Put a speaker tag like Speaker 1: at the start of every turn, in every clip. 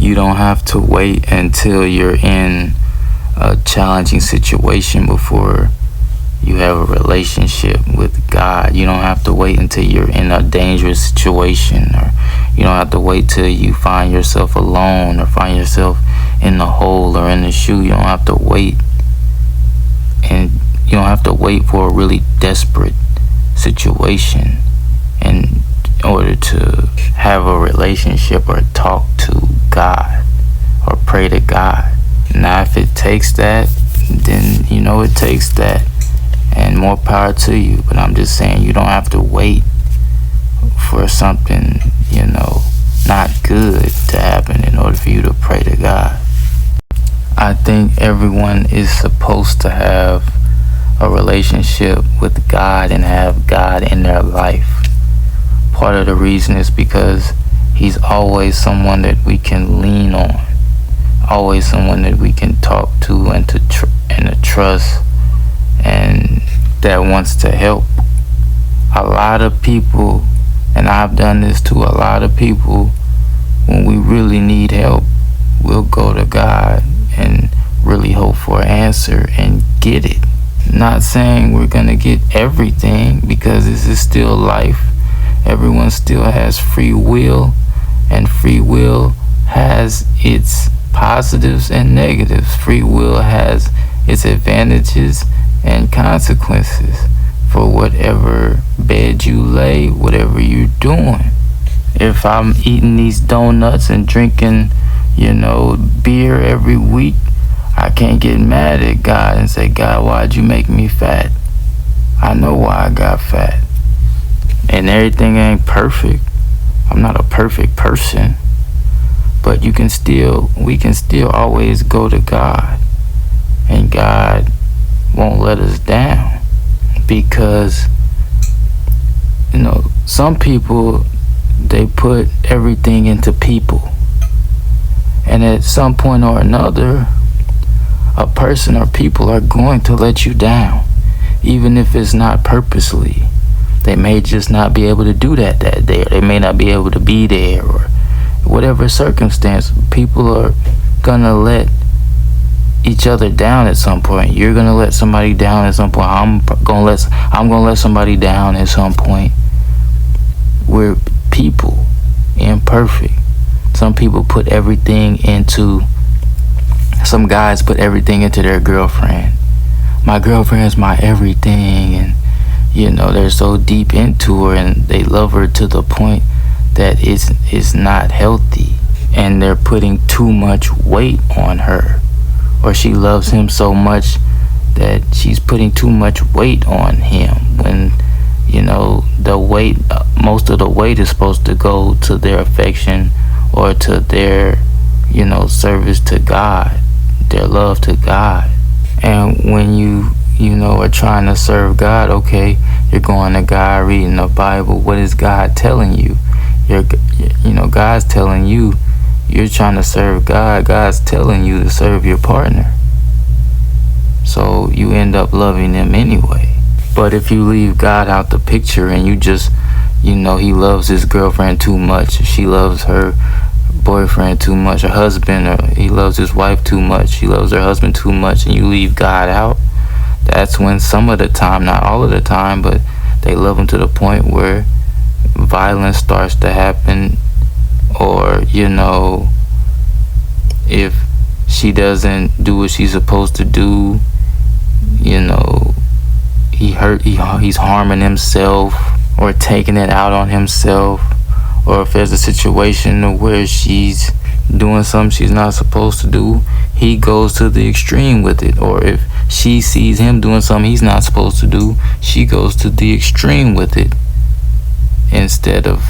Speaker 1: You don't have to wait until you're in a challenging situation before you have a relationship with God. You don't have to wait until you're in a dangerous situation, or you don't have to wait till you find yourself alone or find yourself in the hole or in the shoe. You don't have to wait, and you don't have to wait for a really desperate situation in order to have a relationship or talk to God or pray to God. Now, if it takes that, then it takes that, and more power to you. But I'm just saying, you don't have to wait for something, not good to happen in order for you to pray to God. I think everyone is supposed to have a relationship with God and have God in their life. Part of the reason is because He's always someone that we can lean on, always someone that we can talk to and to trust, and that wants to help. A lot of people, and I've done this to a lot of people, when we really need help, we'll go to God and really hope for an answer and get it. Not saying we're gonna get everything, because this is still life. Everyone still has free will, and free will has its positives and negatives. Free will has its advantages and consequences for whatever bed you lay, whatever you're doing. If I'm eating these donuts and drinking, beer every week, I can't get mad at God and say, God, why'd you make me fat? I know why I got fat. And everything ain't perfect. I'm not a perfect person. But we can still always go to God. And God won't let us down. Because, some people, they put everything into people. And at some point or another, a person or people are going to let you down, even if it's not purposely. They may just not be able to do that day, or they may not be able to be there, or whatever circumstance. People are gonna let each other down at some point. You're gonna let somebody down at some point. I'm gonna let somebody down at some point. We're people, imperfect. Some guys put everything into their girlfriend. My girlfriend's my everything, and they're so deep into her, and they love her to the point that it's not healthy, and they're putting too much weight on her. Or she loves him so much that she's putting too much weight on him, when the weight, most of the weight is supposed to go to their affection or to their service to God, their love to God. And when you are trying to serve God, okay, you're going to God, reading the Bible. What is God telling you? God's telling you, you're trying to serve God. God's telling you to serve your partner. So you end up loving them anyway. But if you leave God out the picture, and you just, he loves his girlfriend too much, she loves her boyfriend too much, her husband, or he loves his wife too much, she loves her husband too much, and you leave God out, that's when some of the time, not all of the time, but they love him to the point where violence starts to happen. Or if she doesn't do what she's supposed to do, he's harming himself or taking it out on himself. Or if there's a situation where she's doing something she's not supposed to do, he goes to the extreme with it. Or if she sees him doing something he's not supposed to do, she goes to the extreme with it, instead of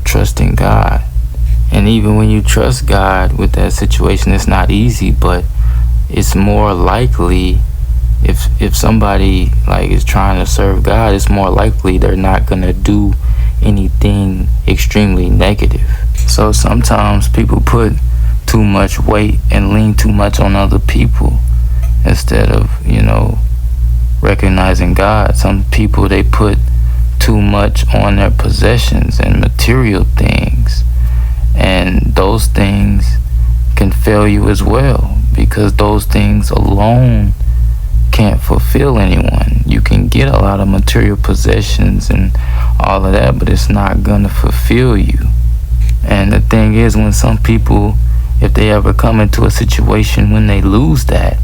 Speaker 1: trusting God. And even when you trust God with that situation, it's not easy, but it's more likely, if somebody is trying to serve God, it's more likely they're not gonna do anything extremely negative. So sometimes people put too much weight and lean too much on other people instead of recognizing God. Some people, they put too much on their possessions and material things, and those things can fail you as well, because those things alone can't fulfill anyone. You can get a lot of material possessions and all of that, but it's not gonna fulfill you. And the thing is, when some people, if they ever come into a situation when they lose that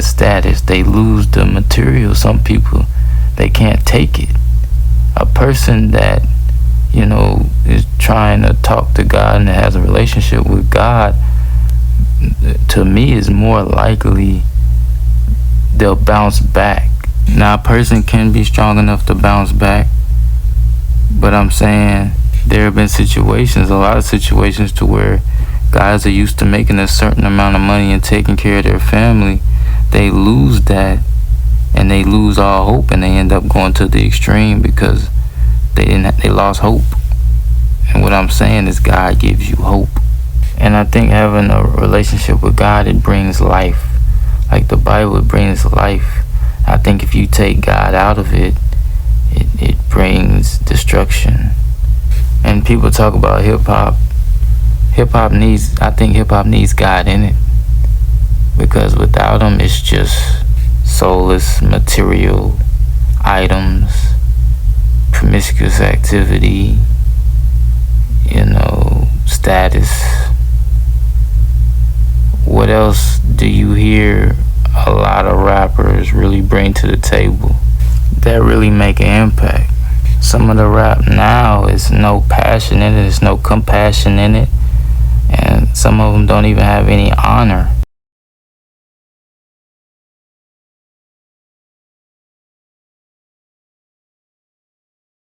Speaker 1: status, they lose the material. Some people, they can't take it. A person that, is trying to talk to God and has a relationship with God, to me, is more likely they'll bounce back. Now, a person can be strong enough to bounce back, but I'm saying there have been situations, a lot of situations, to where guys are used to making a certain amount of money and taking care of their family. They lose that, and they lose all hope, and they end up going to the extreme because they lost hope. And what I'm saying is, God gives you hope. And I think having a relationship with God, it brings life. Like the Bible, it brings life. I think if you take God out of it, it brings destruction. And people talk about hip-hop. I think hip-hop needs God in it. Because without him, it's just soulless, material items, promiscuous activity, status. What else do you hear a lot of rappers really bring to the table that really make an impact? Some of the rap now is no passion in it, there's no compassion in it, and some of them don't even have any honor.